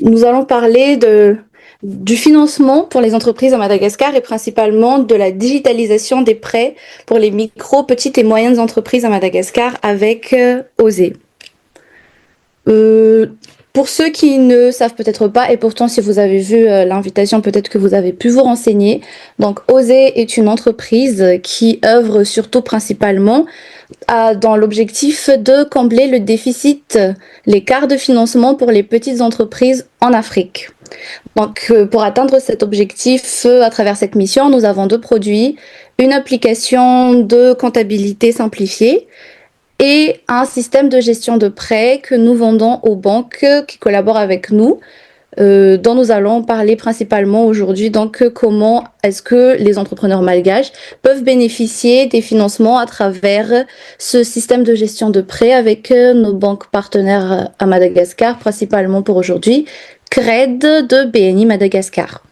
Nous allons parler du financement pour les entreprises à Madagascar et principalement de la digitalisation des prêts pour les micro, petites et moyennes entreprises à Madagascar avec OSE. Pour ceux qui ne savent peut-être pas, et pourtant si vous avez vu l'invitation, peut-être que vous avez pu vous renseigner. Donc OSE est une entreprise qui œuvre surtout principalement dans l'objectif de combler le déficit, l'écart de financement pour les petites entreprises en Afrique. Donc pour atteindre cet objectif, à travers cette mission, nous avons deux produits, une application de comptabilité simplifiée et un système de gestion de prêts que nous vendons aux banques qui collaborent avec nous, dont nous allons parler principalement aujourd'hui. Donc, comment est-ce que les entrepreneurs malgaches peuvent bénéficier des financements à travers ce système de gestion de prêts avec nos banques partenaires à Madagascar, principalement pour aujourd'hui, CRED de BNI Madagascar.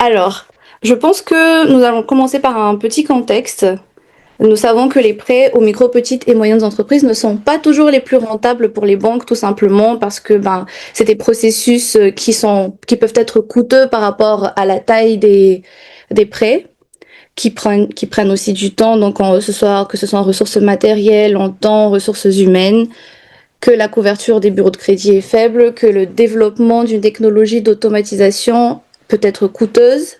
Alors, je pense que nous allons commencer par un petit contexte. Nous savons que les prêts aux micro, petites et moyennes entreprises ne sont pas toujours les plus rentables pour les banques, tout simplement parce que c'est des processus qui peuvent être coûteux par rapport à la taille des prêts, qui prennent aussi du temps, donc que ce soit en ressources matérielles, en temps, en ressources humaines, que la couverture des bureaux de crédit est faible, que le développement d'une technologie d'automatisation peut être coûteuse,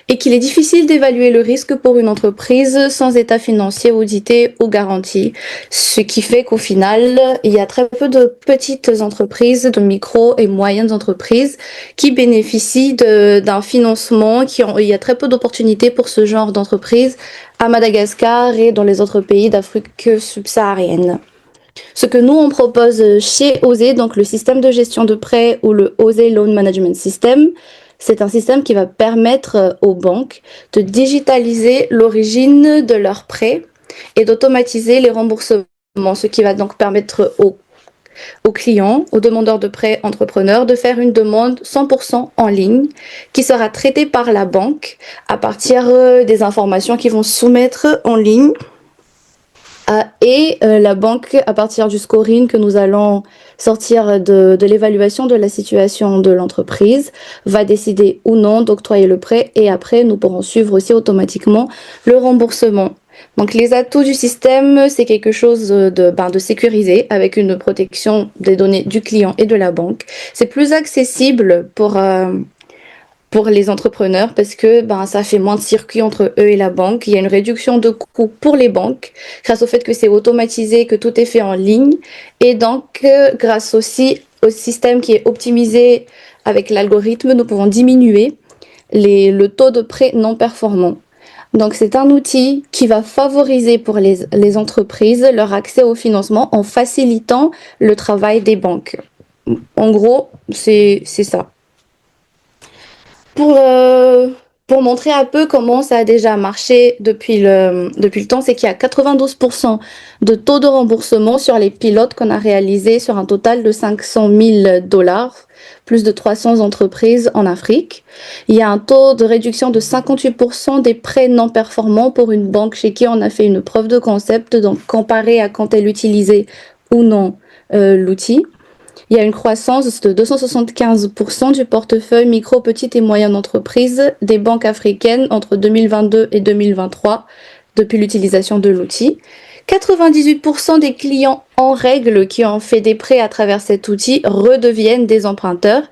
et qu'il est difficile d'évaluer le risque pour une entreprise sans état financier audité ou garanti. Ce qui fait qu'au final, il y a très peu de petites entreprises, de micro et moyennes entreprises qui bénéficient d'un financement, il y a très peu d'opportunités pour ce genre d'entreprise à Madagascar et dans les autres pays d'Afrique subsaharienne. Ce que nous, on propose chez OSE, donc le système de gestion de prêts ou le OSE Loan Management System, c'est un système qui va permettre aux banques de digitaliser l'origine de leurs prêts et d'automatiser les remboursements, ce qui va donc permettre aux clients, aux demandeurs de prêts entrepreneurs de faire une demande 100% en ligne qui sera traitée par la banque à partir des informations qu'ils vont soumettre en ligne. Et la banque, à partir du scoring que nous allons sortir de l'évaluation de la situation de l'entreprise, va décider ou non d'octroyer le prêt et après nous pourrons suivre aussi automatiquement le remboursement. Donc les atouts du système, c'est quelque chose de sécurisé avec une protection des données du client et de la banque. C'est plus accessible pour les entrepreneurs parce que ça fait moins de circuits entre eux et la banque. Il y a une réduction de coûts pour les banques grâce au fait que c'est automatisé, que tout est fait en ligne. Et donc, grâce aussi au système qui est optimisé avec l'algorithme, nous pouvons diminuer le taux de prêt non performant. Donc, c'est un outil qui va favoriser pour les entreprises leur accès au financement en facilitant le travail des banques. En gros, c'est ça. Pour montrer un peu comment ça a déjà marché depuis le temps, c'est qu'il y a 92% de taux de remboursement sur les pilotes qu'on a réalisés sur un total de $500 000, plus de 300 entreprises en Afrique. Il y a un taux de réduction de 58% des prêts non performants pour une banque chez qui on a fait une preuve de concept, donc comparé à quand elle utilisait ou non l'outil. Il y a une croissance de 275% du portefeuille micro, petites et moyennes entreprises des banques africaines entre 2022 et 2023 depuis l'utilisation de l'outil. 98% des clients en règle qui ont fait des prêts à travers cet outil redeviennent des emprunteurs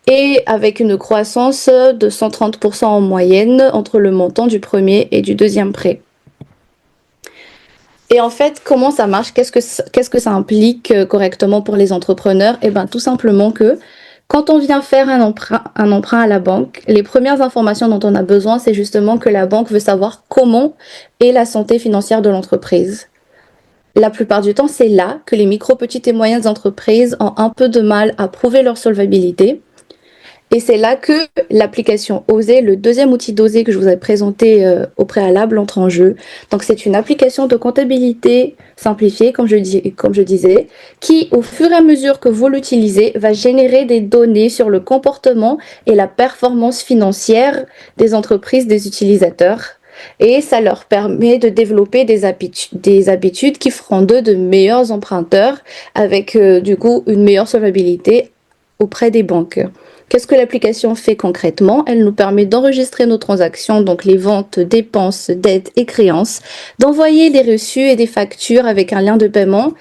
et avec une croissance de 130% en moyenne entre le montant du premier et du deuxième prêt. Et en fait, comment ça marche? Qu'est-ce que ça implique correctement pour les entrepreneurs? Eh bien, tout simplement que quand on vient faire un emprunt à la banque, les premières informations dont on a besoin, c'est justement que la banque veut savoir comment est la santé financière de l'entreprise. La plupart du temps, c'est là que les micro, petites et moyennes entreprises ont un peu de mal à prouver leur solvabilité. Et c'est là que l'application OSE, le deuxième outil d'OSE que je vous ai présenté au préalable, entre en jeu. Donc c'est une application de comptabilité simplifiée, comme je disais, qui, au fur et à mesure que vous l'utilisez, va générer des données sur le comportement et la performance financière des entreprises, des utilisateurs. et ça leur permet de développer des habitudes qui feront d'eux de meilleurs emprunteurs avec du coup une meilleure solvabilité auprès des banques. Qu'est-ce que l'application fait concrètement? Elle nous permet d'enregistrer nos transactions, donc les ventes, dépenses, dettes et créances, d'envoyer des reçus et des factures avec un lien de paiement,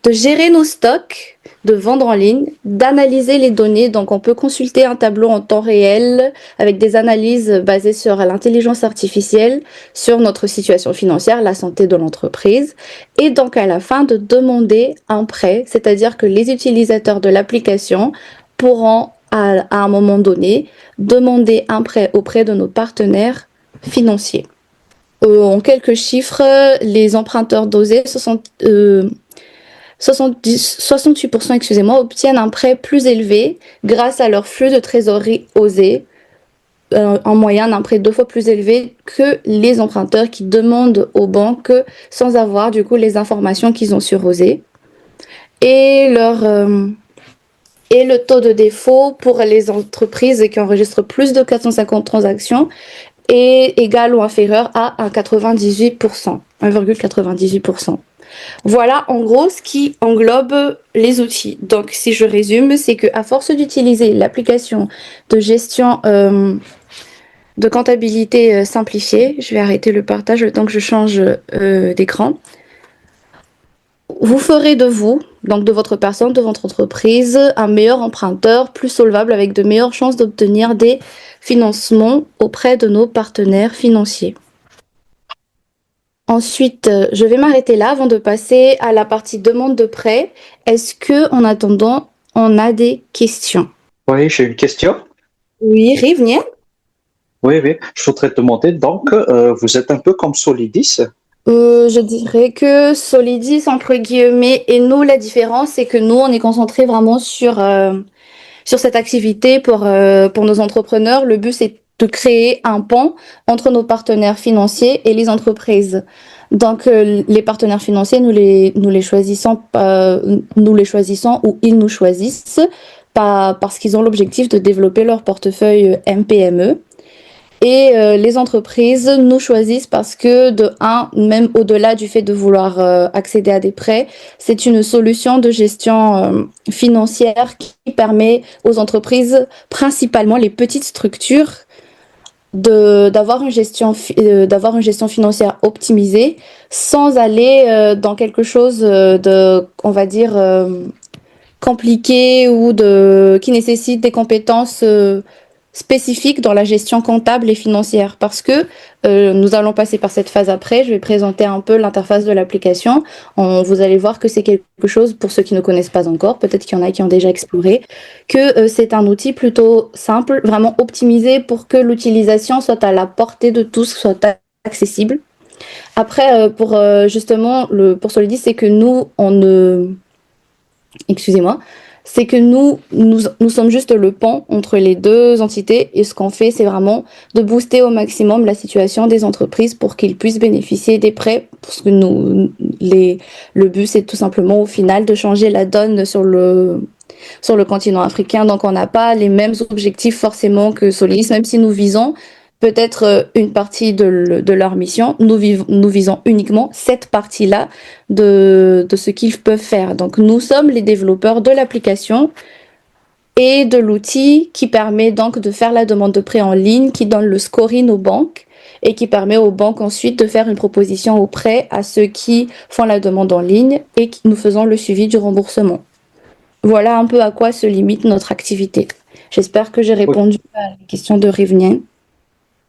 de gérer nos stocks, de vendre en ligne, d'analyser les données. Donc, on peut consulter un tableau en temps réel avec des analyses basées sur l'intelligence artificielle, sur notre situation financière, la santé de l'entreprise. Et donc, à la fin, de demander un prêt, c'est-à-dire que les utilisateurs de l'application pourront, à un moment donné, demander un prêt auprès de nos partenaires financiers. En quelques chiffres, les emprunteurs dosés, 68% excusez-moi, obtiennent un prêt plus élevé grâce à leur flux de trésorerie osé, en moyenne un prêt 2 fois plus élevé que les emprunteurs qui demandent aux banques sans avoir du coup les informations qu'ils ont sur osé. Et et le taux de défaut pour les entreprises qui enregistrent plus de 450 transactions est égal ou inférieur à 1,98%, 1,98%. Voilà en gros ce qui englobe les outils. Donc si je résume, c'est qu'à force d'utiliser l'application de gestion de comptabilité simplifiée, je vais arrêter le partage le temps que je change d'écran, vous ferez de vous, donc de votre personne, de votre entreprise, un meilleur emprunteur, plus solvable, avec de meilleures chances d'obtenir des financements auprès de nos partenaires financiers. Ensuite, je vais m'arrêter là avant de passer à la partie demande de prêt. Est-ce que, en attendant, on a des questions? Oui, j'ai une question. Oui, Rivnia. Oui, oui, je voudrais te demander, donc, vous êtes un peu comme Solidis? Je dirais que Solidis, entre guillemets, et nous, la différence, c'est que nous, on est concentré vraiment sur cette activité pour nos entrepreneurs. Le but, c'est de créer un pont entre nos partenaires financiers et les entreprises. Donc, les partenaires financiers, nous les choisissons, nous les choisissons ou ils nous choisissent pas parce qu'ils ont l'objectif de développer leur portefeuille MPME. Et les entreprises nous choisissent parce que, de un, même au-delà du fait de vouloir accéder à des prêts, c'est une solution de gestion financière qui permet aux entreprises, principalement les petites structures, d'avoir une gestion financière optimisée sans aller dans quelque chose on va dire, compliqué ou qui nécessite des compétences spécifiques dans la gestion comptable et financière. Parce que nous allons passer par cette phase après. Je vais présenter un peu l'interface de l'application. Vous allez voir que c'est quelque chose, pour ceux qui ne connaissent pas encore, peut-être qu'il y en a qui ont déjà exploré, que c'est un outil plutôt simple, vraiment optimisé pour que l'utilisation soit à la portée de tous, soit accessible. Après, justement, pour Solidis, c'est que nous, on ne excusez-moi, c'est que nous sommes juste le pont entre les deux entités et ce qu'on fait, c'est vraiment de booster au maximum la situation des entreprises pour qu'ils puissent bénéficier des prêts. Parce que le but, c'est tout simplement au final de changer la donne sur le continent africain. Donc, on n'a pas les mêmes objectifs forcément que Solis, même si nous visons peut-être une partie de leur mission. Nous visons uniquement cette partie-là de ce qu'ils peuvent faire. Donc, nous sommes les développeurs de l'application et de l'outil qui permet donc de faire la demande de prêt en ligne, qui donne le scoring aux banques et qui permet aux banques ensuite de faire une proposition au prêt à ceux qui font la demande en ligne et qui nous faisons le suivi du remboursement. Voilà un peu à quoi se limite notre activité. J'espère que j'ai Oui, répondu à la question de Rivnien.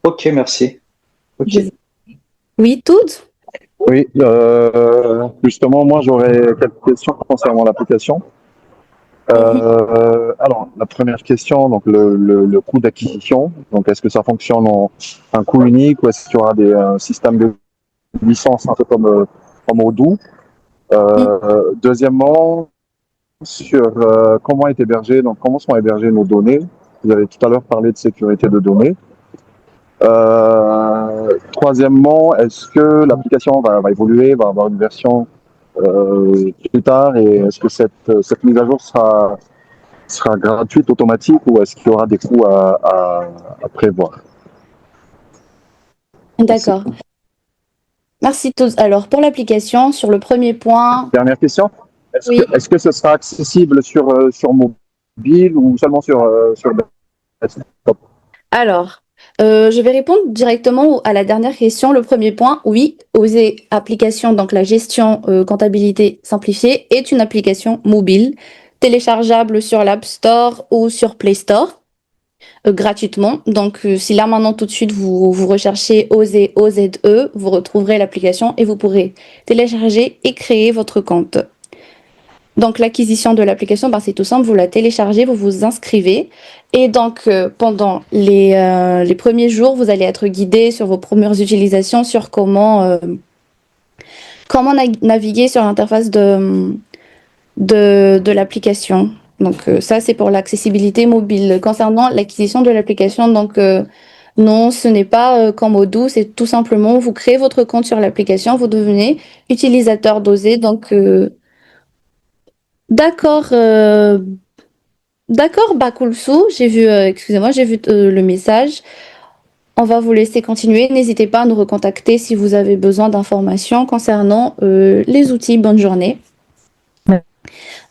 ok, merci. Ok. Je- Oui, toutes? Oui, justement, moi j'aurais quelques questions concernant l'application. Mhm. Alors, la première question, donc le coût d'acquisition. Donc, est-ce que ça fonctionne en un coût unique ou est-ce qu'il y aura des systèmes de licence un peu comme Odoo? Deuxièmement, sur comment est hébergé, donc comment sont hébergées nos données. Vous avez tout à l'heure parlé de sécurité de données. Troisièmement, est-ce que l'application va évoluer, va avoir une version plus tard et est-ce que cette mise à jour sera gratuite, automatique ou est-ce qu'il y aura des coûts à prévoir? Merci. D'accord. Merci tous. Alors, pour l'application, sur le premier point, Dernière question. oui. Est-ce que ce sera accessible sur mobile ou seulement sur desktop? Alors, je vais répondre directement à la dernière question. Le premier point, oui, Oser application, donc la gestion comptabilité simplifiée, est une application mobile, téléchargeable sur l'App Store ou sur Play Store, gratuitement. Donc, si là maintenant tout de suite vous recherchez Oser OZE, vous retrouverez l'application et vous pourrez télécharger et créer votre compte. Donc l'acquisition de l'application, c'est tout simple, vous la téléchargez, vous vous inscrivez et donc pendant les premiers jours, vous allez être guidé sur vos premières utilisations, sur comment naviguer sur l'interface de l'application. Donc ça, c'est pour l'accessibilité mobile. Concernant l'acquisition de l'application, donc non, ce n'est pas qu'en mode doux, c'est tout simplement, vous créez votre compte sur l'application, vous devenez utilisateur dosé, donc d'accord. D'accord, Bakulsu, j'ai vu, excusez-moi, j'ai vu le message. On va vous laisser continuer. N'hésitez pas à nous recontacter si vous avez besoin d'informations concernant les outils. Bonne journée.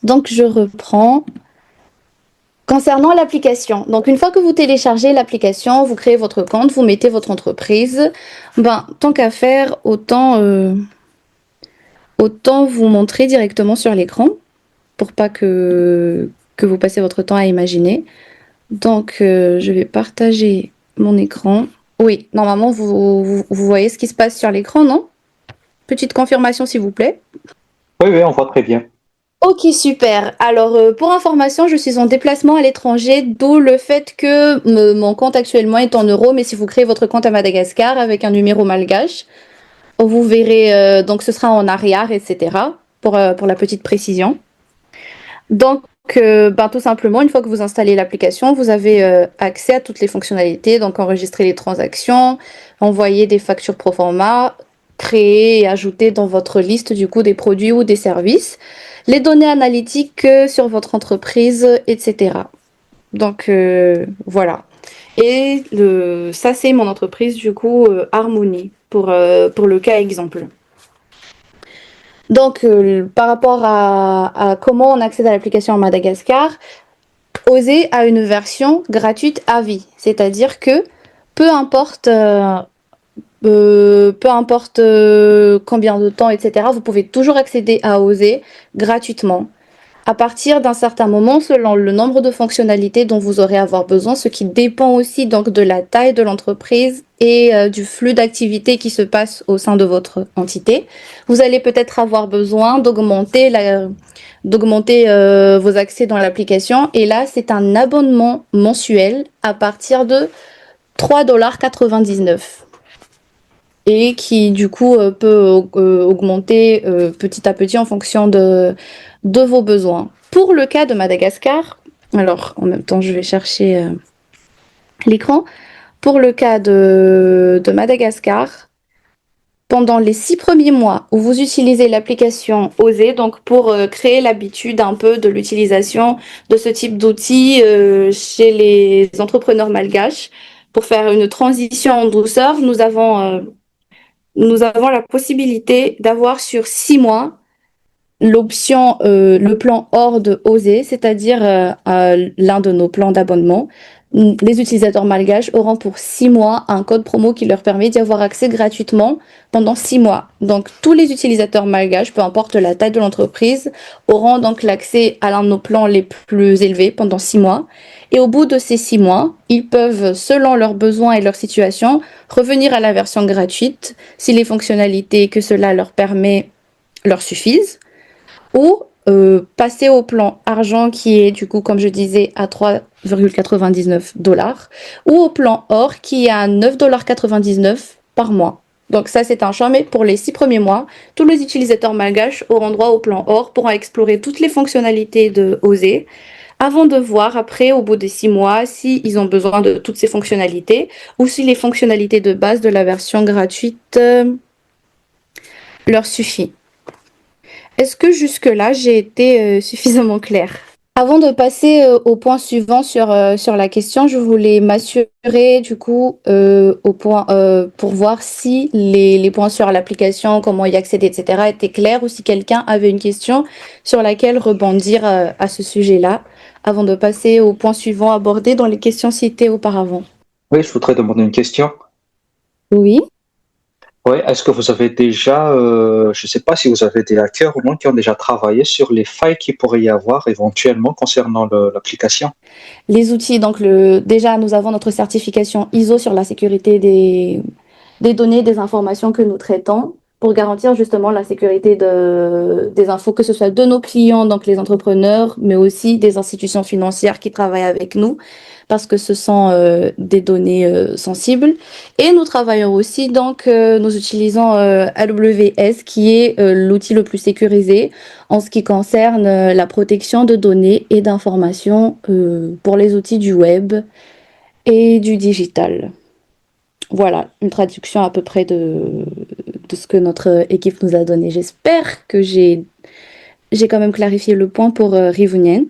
Donc, je reprends. Concernant l'application. Donc, une fois que vous téléchargez l'application, vous créez votre compte, vous mettez votre entreprise. Tant qu'à faire, autant vous montrer directement sur l'écran pour pas que vous passez votre temps à imaginer. Donc, je vais partager mon écran. Oui, normalement, vous voyez ce qui se passe sur l'écran, non? Petite confirmation, s'il vous plaît. Oui, oui, on voit très bien. Ok, super. Alors, pour information, je suis en déplacement à l'étranger, d'où le fait que mon compte actuellement est en euros, mais si vous créez votre compte à Madagascar avec un numéro malgache, vous verrez, donc ce sera en arrière, etc. Pour la petite précision. Donc, tout simplement, une fois que vous installez l'application, vous avez accès à toutes les fonctionnalités, donc enregistrer les transactions, envoyer des factures pro forma, créer et ajouter dans votre liste du coup des produits ou des services, les données analytiques sur votre entreprise, etc. Donc voilà. Et ça c'est mon entreprise du coup Harmonie pour le cas exemple. Donc, par rapport à comment on accède à l'application en Madagascar, Oser a une version gratuite à vie. C'est-à-dire que peu importe, combien de temps, etc., vous pouvez toujours accéder à Oser gratuitement. À partir d'un certain moment, selon le nombre de fonctionnalités dont vous aurez avoir besoin, ce qui dépend aussi donc de la taille de l'entreprise et du flux d'activité qui se passe au sein de votre entité, vous allez peut-être avoir besoin d'augmenter vos accès dans l'application. Et là, c'est un abonnement mensuel à partir de 3,99 $ et qui du coup peut augmenter petit à petit en fonction de vos besoins. Pour le cas de Madagascar, alors en même temps je vais chercher l'écran. Pour le cas de Madagascar, pendant les 6 premiers mois où vous utilisez l'application Oser, donc pour créer l'habitude un peu de l'utilisation de ce type d'outils chez les entrepreneurs malgaches, pour faire une transition en douceur, nous avons la possibilité d'avoir sur 6 mois l'option, le plan hors de Oser, c'est-à-dire l'un de nos plans d'abonnement. Les utilisateurs malgaches auront pour 6 mois un code promo qui leur permet d'y avoir accès gratuitement pendant 6 mois. Donc tous les utilisateurs malgaches, peu importe la taille de l'entreprise, auront donc l'accès à l'un de nos plans les plus élevés pendant 6 mois. Et au bout de ces 6 mois, ils peuvent, selon leurs besoins et leur situation, revenir à la version gratuite si les fonctionnalités que cela leur permet leur suffisent, ou passer au plan argent qui est du coup, comme je disais, à 3,99 $, ou au plan or qui est à 9,99 $ par mois. Donc ça, c'est un choix, mais pour les 6 premiers mois, tous les utilisateurs malgaches auront droit au plan or, pourront explorer toutes les fonctionnalités de Oser, avant de voir après, au bout des 6 mois, s'ils ont besoin de toutes ces fonctionnalités, ou si les fonctionnalités de base de la version gratuite leur suffit. Est-ce que jusque-là, j'ai été suffisamment claire? Avant de passer au point suivant sur la question, je voulais m'assurer du coup au point pour voir si les points sur l'application, comment y accéder, etc. étaient clairs ou si quelqu'un avait une question sur laquelle rebondir à ce sujet-là, avant de passer au point suivant abordé dans les questions citées auparavant. Oui, je voudrais demander une question. Oui. Oui, est-ce que vous avez déjà, je ne sais pas si vous avez des hackers au moins qui ont déjà travaillé sur les failles qu'il pourrait y avoir éventuellement concernant l'application? Les outils, donc déjà nous avons notre certification ISO sur la sécurité des données, des informations que nous traitons pour garantir justement la sécurité des infos, que ce soit de nos clients, donc les entrepreneurs, mais aussi des institutions financières qui travaillent avec nous, parce que ce sont des données sensibles. Et nous travaillons aussi, donc nous utilisons AWS, qui est l'outil le plus sécurisé en ce qui concerne la protection de données et d'informations pour les outils du web et du digital. Voilà, une traduction à peu près de ce que notre équipe nous a donné. J'espère que j'ai quand même clarifié le point pour Rivunian.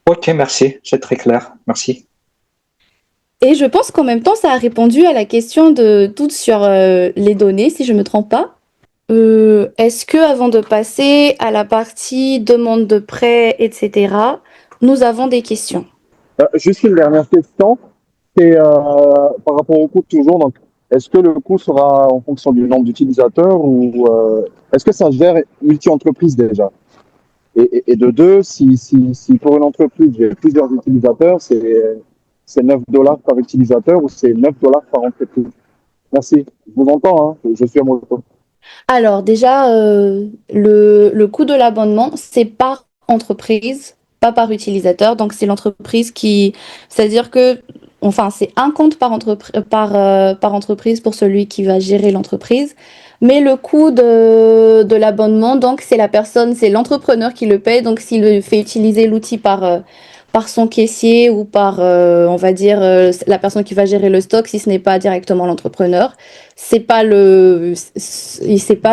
Ok, merci, c'est très clair, merci. Et je pense qu'en même temps, ça a répondu à la question de toutes sur les données, si je ne me trompe pas. Est-ce que avant de passer à la partie demande de prêt, etc., nous avons des questions? Juste une dernière question, c'est par rapport au coût toujours. Donc, est-ce que le coût sera en fonction du nombre d'utilisateurs ou est-ce que ça se gère multi-entreprise déjà? Et de deux, si pour une entreprise, j'ai plusieurs utilisateurs, c'est 9 dollars par utilisateur ou c'est 9 dollars par entreprise? Merci. Je vous entends, hein. Je suis à mon tour. Alors déjà, le coût de l'abonnement, c'est par entreprise, pas par utilisateur. Donc c'est l'entreprise qui, c'est-à-dire que, enfin, c'est un compte par entreprise pour celui qui va gérer l'entreprise. Mais le coût de l'abonnement, donc c'est la personne, c'est l'entrepreneur qui le paye. Donc s'il fait utiliser l'outil par son caissier ou par, on va dire, la personne qui va gérer le stock, si ce n'est pas directement l'entrepreneur, c'est pas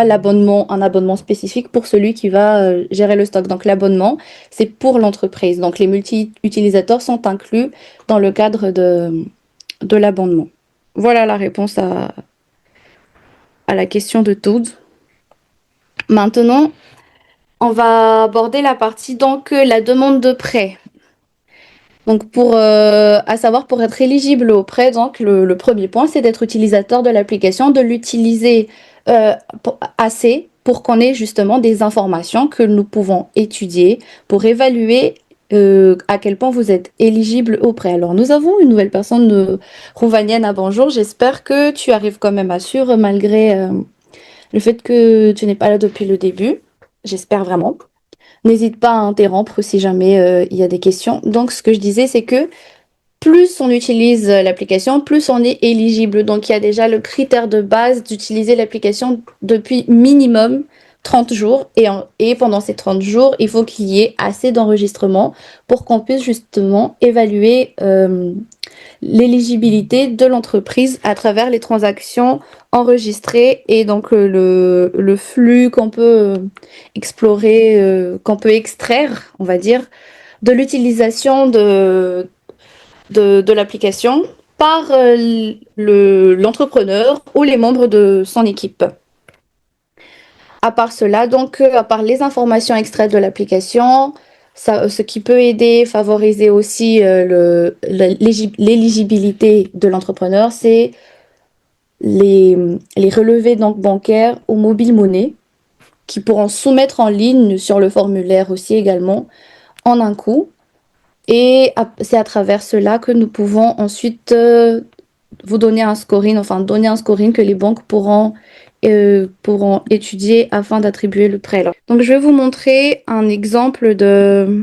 l'abonnement, un abonnement spécifique pour celui qui va gérer le stock. Donc l'abonnement, c'est pour l'entreprise. Donc les multi-utilisateurs sont inclus dans le cadre de l'abonnement. Voilà la réponse à la question de Toad. Maintenant, on va aborder la partie donc la demande de prêt. Donc à savoir pour être éligible au prêt, donc le premier point, c'est d'être utilisateur de l'application, de l'utiliser assez pour qu'on ait justement des informations que nous pouvons étudier pour évaluer à quel point vous êtes éligible au prêt. Alors nous avons une nouvelle personne de Rouvanienne. Bonjour, j'espère que tu arrives quand même à suivre malgré le fait que tu n'es pas là depuis le début. J'espère vraiment. N'hésite pas à interrompre si jamais il y a des questions. Donc, ce que je disais, c'est que plus on utilise l'application, plus on est éligible. Donc, il y a déjà le critère de base d'utiliser l'application depuis minimum 30 jours. Et pendant ces 30 jours, il faut qu'il y ait assez d'enregistrements pour qu'on puisse justement évaluer l'éligibilité de l'entreprise à travers les transactions enregistrées et donc le flux qu'on peut explorer, qu'on peut extraire, on va dire, de l'utilisation de l'application par l'entrepreneur ou les membres de son équipe. À part cela, donc, à part les informations extraites de l'application, ce qui peut aider, favoriser aussi l'éligibilité de l'entrepreneur, c'est les relevés donc, bancaires ou mobile monnaie qui pourront soumettre en ligne sur le formulaire aussi également en un coup. Et c'est à travers cela que nous pouvons ensuite vous donner un scoring, enfin donner un scoring que les banques pourront étudier afin d'attribuer le prêt. Donc je vais vous montrer un exemple Je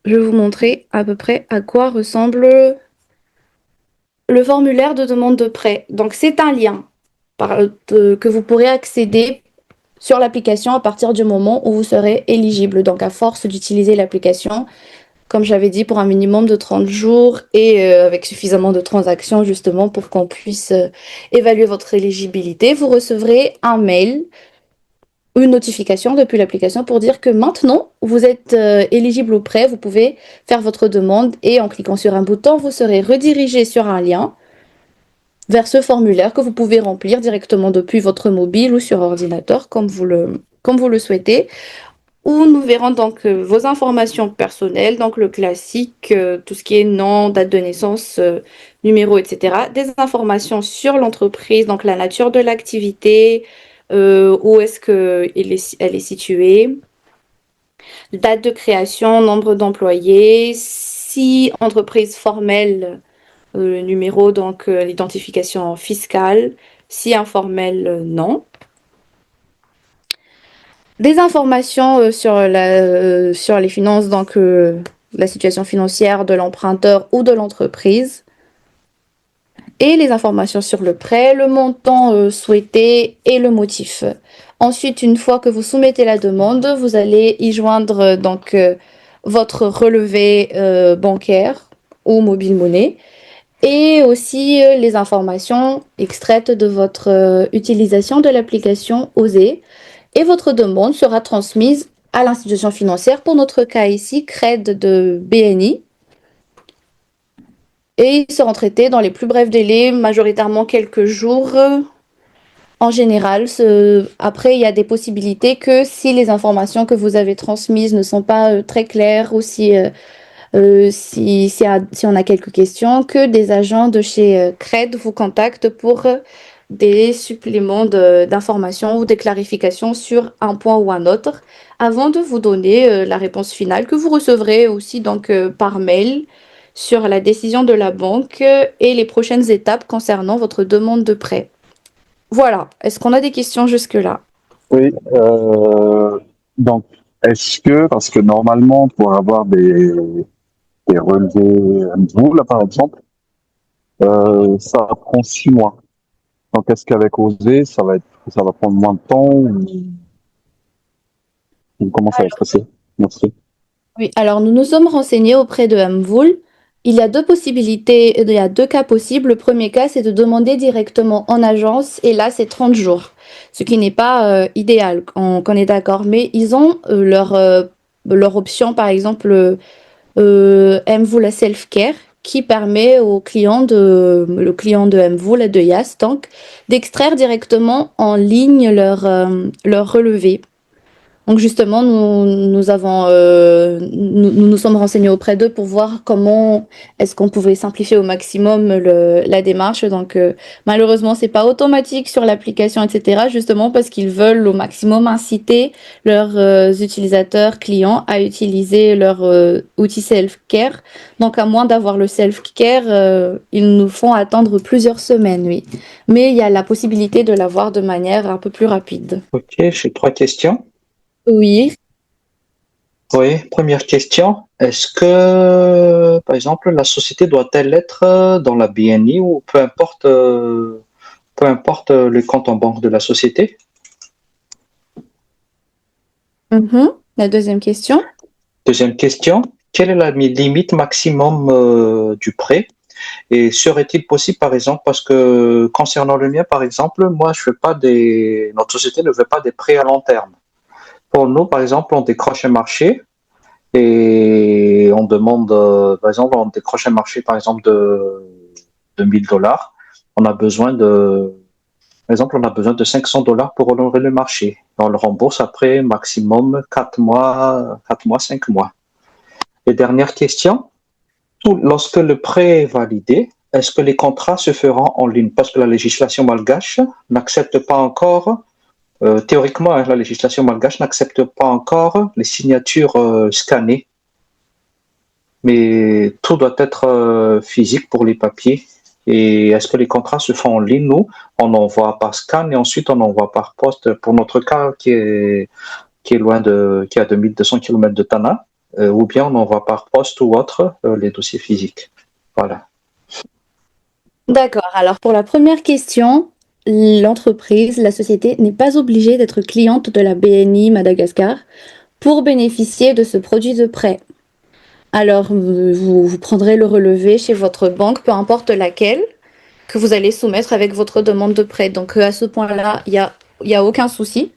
vais vous montrer à peu près à quoi ressemble le formulaire de demande de prêt. Donc c'est un lien que vous pourrez accéder sur l'application à partir du moment où vous serez éligible. Donc à force d'utiliser l'application, comme j'avais dit, pour un minimum de 30 jours et avec suffisamment de transactions justement pour qu'on puisse évaluer votre éligibilité, vous recevrez un mail une notification depuis l'application pour dire que maintenant, vous êtes éligible au prêt, vous pouvez faire votre demande et en cliquant sur un bouton, vous serez redirigé sur un lien vers ce formulaire que vous pouvez remplir directement depuis votre mobile ou sur ordinateur, comme vous le souhaitez, où nous verrons donc vos informations personnelles, donc le classique, tout ce qui est nom, date de naissance, numéro, etc. Des informations sur l'entreprise, donc la nature de l'activité, où est-ce elle est située, date de création, nombre d'employés, si entreprise formelle, le numéro, donc l'identification fiscale, si informel, non. Des informations sur les finances, donc la situation financière de l'emprunteur ou de l'entreprise. Et les informations sur le prêt, le montant souhaité et le motif. Ensuite, une fois que vous soumettez la demande, vous allez y joindre votre relevé bancaire ou mobile monnaie et aussi les informations extraites de votre utilisation de l'application OSE. Et votre demande sera transmise à l'institution financière, pour notre cas ici, CRED de BNI. Et ils seront traités dans les plus brefs délais, majoritairement quelques jours. En général, après, il y a des possibilités que si les informations que vous avez transmises ne sont pas très claires ou si on a quelques questions, que des agents de chez CRED vous contactent pour des suppléments d'informations ou des clarifications sur un point ou un autre, avant de vous donner la réponse finale que vous recevrez aussi donc par mail sur la décision de la banque et les prochaines étapes concernant votre demande de prêt. Voilà. Est-ce qu'on a des questions jusque-là? Oui, donc, est-ce que, parce que normalement, pour avoir des relevés MVO, là, par exemple, ça prend 6 mois. Donc, est-ce qu'avec OSE, ça va prendre moins de temps ou comment ça va se passer? Merci. Oui, alors nous nous sommes renseignés auprès de Mvoul. Il y a deux possibilités, il y a deux cas possibles. Le premier cas, c'est de demander directement en agence et là, c'est 30 jours, ce qui n'est pas idéal, qu'on est d'accord. Mais ils ont leur option, par exemple, Mvoul Self-Care, qui permet le client de Mvoul, de Yas, donc, d'extraire directement en ligne leur relevé. Donc justement, nous nous sommes renseignés auprès d'eux pour voir comment est-ce qu'on pouvait simplifier au maximum la démarche. Donc malheureusement, c'est pas automatique sur l'application, etc. Justement parce qu'ils veulent au maximum inciter leurs utilisateurs clients à utiliser leur outil self-care. Donc à moins d'avoir le self-care, ils nous font attendre plusieurs semaines, oui. Mais il y a la possibilité de l'avoir de manière un peu plus rapide. Ok, j'ai 3 questions. Oui. Oui, première question. Est-ce que, par exemple, la société doit-elle être dans la BNI ou peu importe le compte en banque de la société? La deuxième question. Deuxième question. Quelle est la limite maximum du prêt? Et serait-il possible, par exemple, parce que concernant le mien, par exemple, moi, je fais pas notre société ne veut pas des prêts à long terme. Pour nous, par exemple, on décroche un marché et on demande, par exemple, on décroche un marché, par exemple, de 1000 $. On a besoin par exemple, on a besoin de 500 $ pour honorer le marché. On le rembourse après maximum 4 mois, 5 mois. Et dernière question, lorsque le prêt est validé, est-ce que les contrats se feront en ligne? Parce que la législation malgache n'accepte pas encore, théoriquement, hein, la législation malgache n'accepte pas encore les signatures scannées, mais tout doit être physique pour les papiers. Et est-ce que les contrats se font en ligne? Nous, on envoie par scan et ensuite on envoie par poste. Pour notre cas, qui est à 2200 km de Tana, ou bien on envoie par poste ou autre les dossiers physiques. Voilà. D'accord. Alors pour la première question, l'entreprise, la société n'est pas obligée d'être cliente de la BNI Madagascar pour bénéficier de ce produit de prêt. Alors vous prendrez le relevé chez votre banque, peu importe laquelle, que vous allez soumettre avec votre demande de prêt. Donc à ce point-là, il y a aucun souci.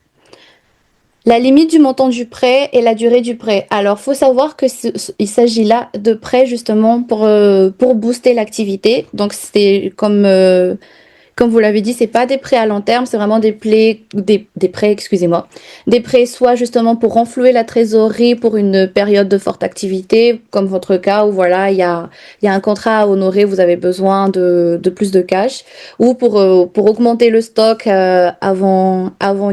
La limite du montant du prêt et la durée du prêt. Alors, faut savoir que il s'agit là de prêts justement pour booster l'activité. Donc, c'est comme vous l'avez dit, c'est pas des prêts à long terme, c'est vraiment des prêts, excusez-moi. Des prêts soit justement pour renflouer la trésorerie pour une période de forte activité, comme votre cas où voilà, il y a un contrat à honorer, vous avez besoin de plus de cash, ou pour augmenter le stock avant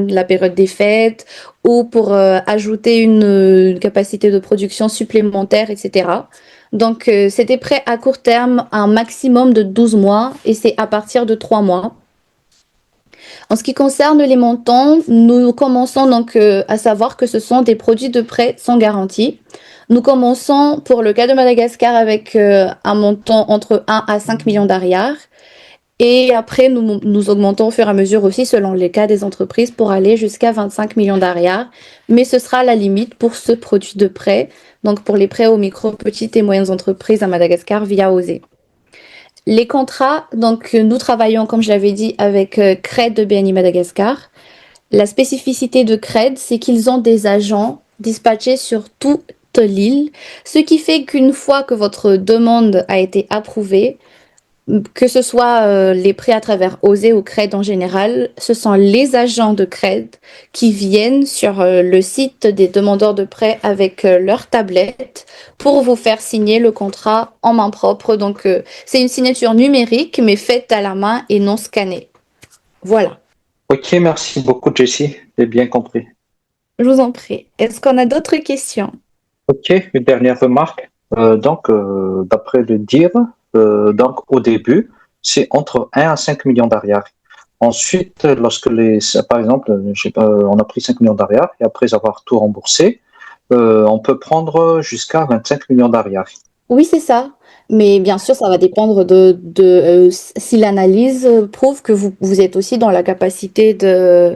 la période des fêtes, ou pour ajouter une capacité de production supplémentaire, etc. Donc, c'est des prêts à court terme, un maximum de 12 mois et c'est à partir de 3 mois. En ce qui concerne les montants, nous commençons donc à savoir que ce sont des produits de prêt sans garantie. Nous commençons pour le cas de Madagascar avec un montant entre 1 à 5 millions d'ariars. Et après, nous augmentons au fur et à mesure aussi selon les cas des entreprises pour aller jusqu'à 25 millions d'ariars. Mais ce sera la limite pour ce produit de prêt, donc pour les prêts aux micro, petites et moyennes entreprises à Madagascar via OSE. Les contrats, donc nous travaillons, comme je l'avais dit, avec CRED de BNI Madagascar. La spécificité de CRED, c'est qu'ils ont des agents dispatchés sur toute l'île, ce qui fait qu'une fois que votre demande a été approuvée, que ce soit les prêts à travers OSE ou CRED en général, ce sont les agents de CRED qui viennent sur le site des demandeurs de prêts avec leur tablette pour vous faire signer le contrat en main propre. Donc, c'est une signature numérique, mais faite à la main et non scannée. Voilà. Ok, merci beaucoup, Jessie. J'ai bien compris. Je vous en prie. Est-ce qu'on a d'autres questions? Ok, une dernière remarque. D'après le dire, donc au début, c'est entre 1 à 5 millions d'ariars. Ensuite, par exemple, je sais pas, on a pris 5 millions d'ariars et après avoir tout remboursé, on peut prendre jusqu'à 25 millions d'ariars. Oui, c'est ça. Mais bien sûr, ça va dépendre si l'analyse prouve que vous êtes aussi dans la capacité Le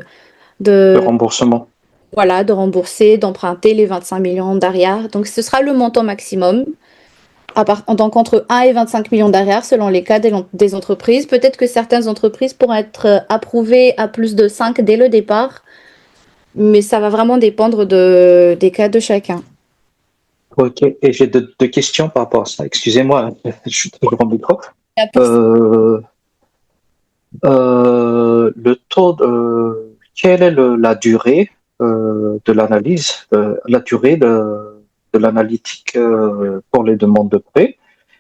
de, remboursement. voilà, de rembourser, d'emprunter les 25 millions d'arrière. Donc, ce sera le montant maximum. Donc, entre 1 et 25 millions d'arrière, selon les cas des entreprises. Peut-être que certaines entreprises pourront être approuvées à plus de 5 dès le départ, mais ça va vraiment dépendre des cas de chacun. Ok, et j'ai deux questions par rapport à ça. Excusez-moi, je suis toujours en micro. Il y a plus- Euh, quelle est la durée de l'analyse, la durée de l'analytique pour les demandes de prêt?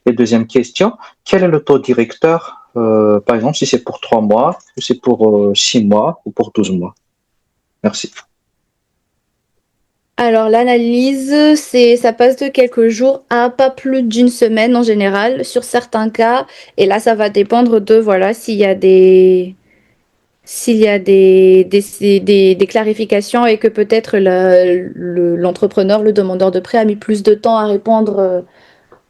Et deuxième question, quel est le taux directeur, par exemple, si c'est pour 3 mois, si c'est pour 6 mois ou pour 12 mois? Merci. Alors, l'analyse, ça passe de quelques jours à pas plus d'une semaine en général, sur certains cas. Et là, ça va dépendre de, voilà, s'il y a des clarifications et que peut-être l'entrepreneur, le demandeur de prêt a mis plus de temps à répondre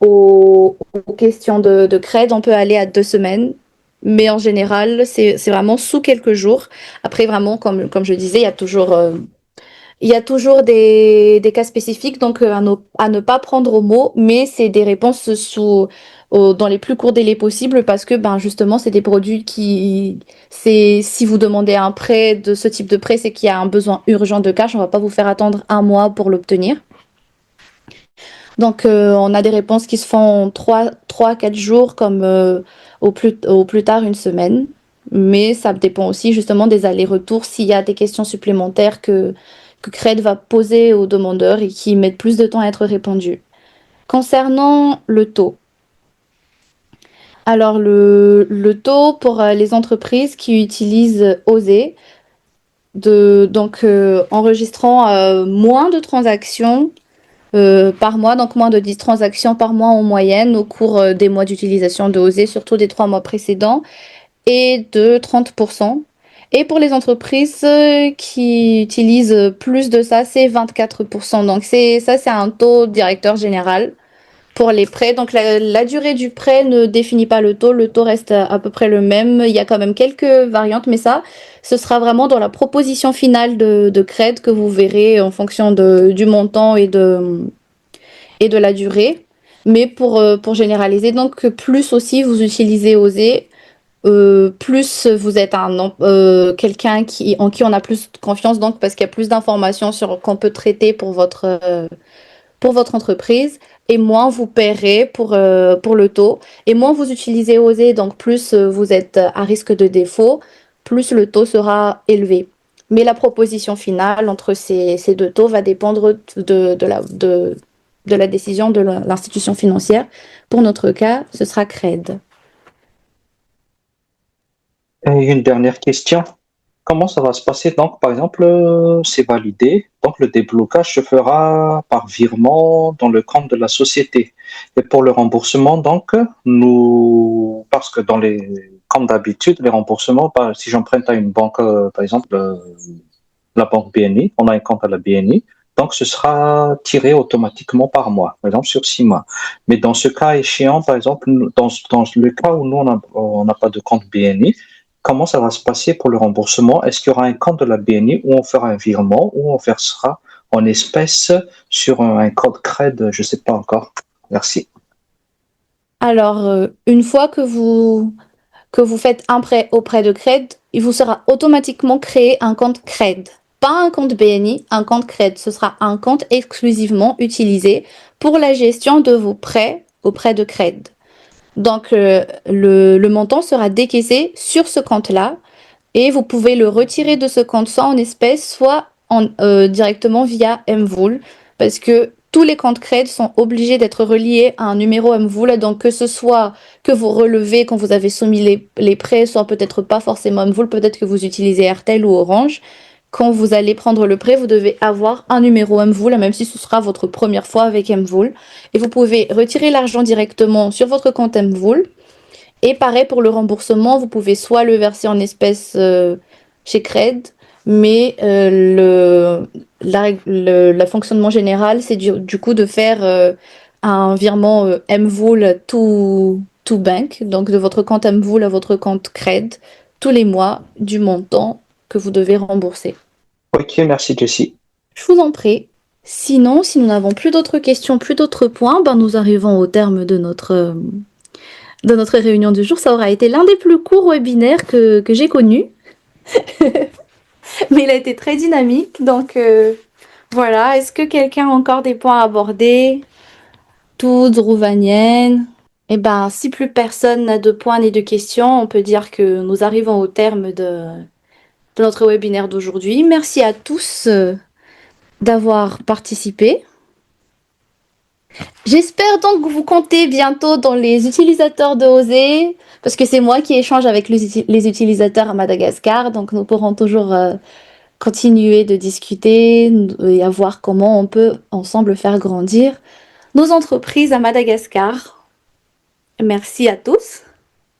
aux questions de CRED, on peut aller à 2 semaines. Mais en général, c'est vraiment sous quelques jours. Après, vraiment, comme je disais, il y a toujours des cas spécifiques, donc à ne pas prendre au mot, mais c'est des réponses dans les plus courts délais possibles parce que ben justement c'est des produits si vous demandez un prêt de ce type de prêt, c'est qu'il y a un besoin urgent de cash, on va pas vous faire attendre un mois pour l'obtenir. Donc on a des réponses qui se font en 4 jours comme au plus tard une semaine. Mais ça dépend aussi justement des allers-retours s'il y a des questions supplémentaires que CRED va poser aux demandeurs et qui mettent plus de temps à être répondues. Concernant le taux, alors le taux pour les entreprises qui utilisent OSE, donc enregistrant moins de transactions par mois, donc moins de 10 transactions par mois en moyenne au cours des mois d'utilisation de OSE, surtout des 3 mois précédents, et de 30%. Et pour les entreprises qui utilisent plus de ça, c'est 24%. Donc c'est un taux directeur général pour les prêts. Donc la durée du prêt ne définit pas le taux reste à peu près le même. Il y a quand même quelques variantes, mais ça, ce sera vraiment dans la proposition finale de CRED que vous verrez en fonction du montant et de la durée. Mais pour généraliser, donc plus aussi vous utilisez OSE, plus vous êtes quelqu'un en qui on a plus confiance, donc parce qu'il y a plus d'informations sur qu'on peut traiter pour votre entreprise, et moins vous paierez pour le taux. Et moins vous utilisez OSE, donc plus vous êtes à risque de défaut, plus le taux sera élevé. Mais la proposition finale entre ces deux taux va dépendre de la décision de l'institution financière. Pour notre cas, ce sera CRED. Et une dernière question. Comment ça va se passer? Donc, par exemple, c'est validé. Donc, le déblocage se fera par virement dans le compte de la société. Et pour le remboursement, donc, parce que comme d'habitude, les remboursements, si j'emprunte à une banque, par exemple, la banque BNI, on a un compte à la BNI, donc ce sera tiré automatiquement par mois, par exemple sur 6 mois. Mais dans ce cas échéant, par exemple, dans le cas où nous, on n'a pas de compte BNI, comment ça va se passer pour le remboursement? Est-ce qu'il y aura un compte de la BNI où on fera un virement, où on versera en espèces sur un code CRED? Je ne sais pas encore. Merci. Alors, une fois que vous faites un prêt auprès de CRED, il vous sera automatiquement créé un compte CRED. Pas un compte BNI, un compte CRED. Ce sera un compte exclusivement utilisé pour la gestion de vos prêts auprès de CRED. Donc, le montant sera décaissé sur ce compte-là et vous pouvez le retirer de ce compte soit en espèces, soit directement via Mvool, parce que tous les comptes CRED sont obligés d'être reliés à un numéro Mvool, donc que ce soit que vous relevez quand vous avez soumis les prêts, soit peut-être pas forcément Mvool, peut-être que vous utilisez Airtel ou Orange. Quand vous allez prendre le prêt, vous devez avoir un numéro Mvool, même si ce sera votre première fois avec Mvool. Et vous pouvez retirer l'argent directement sur votre compte Mvool. Et pareil pour le remboursement, vous pouvez soit le verser en espèces chez Cred, mais la fonctionnement général, c'est du coup de faire un virement Mvool to bank, donc de votre compte Mvool à votre compte Cred, tous les mois du montant que vous devez rembourser. Ok, merci Jessie. Je vous en prie. Sinon, si nous n'avons plus d'autres questions, plus d'autres points, ben nous arrivons au terme de notre réunion du jour. Ça aura été l'un des plus courts webinaires que j'ai connus. Mais il a été très dynamique. Donc voilà. Est-ce que quelqu'un a encore des points à aborder? Tout, Rouvanienne. Eh ben, si plus personne n'a de points ni de questions, on peut dire que nous arrivons au terme de notre webinaire d'aujourd'hui. Merci à tous d'avoir participé. J'espère donc que vous comptez bientôt dans les utilisateurs de OSE, parce que c'est moi qui échange avec les utilisateurs à Madagascar, donc nous pourrons toujours continuer de discuter et à voir comment on peut ensemble faire grandir nos entreprises à Madagascar. Merci à tous.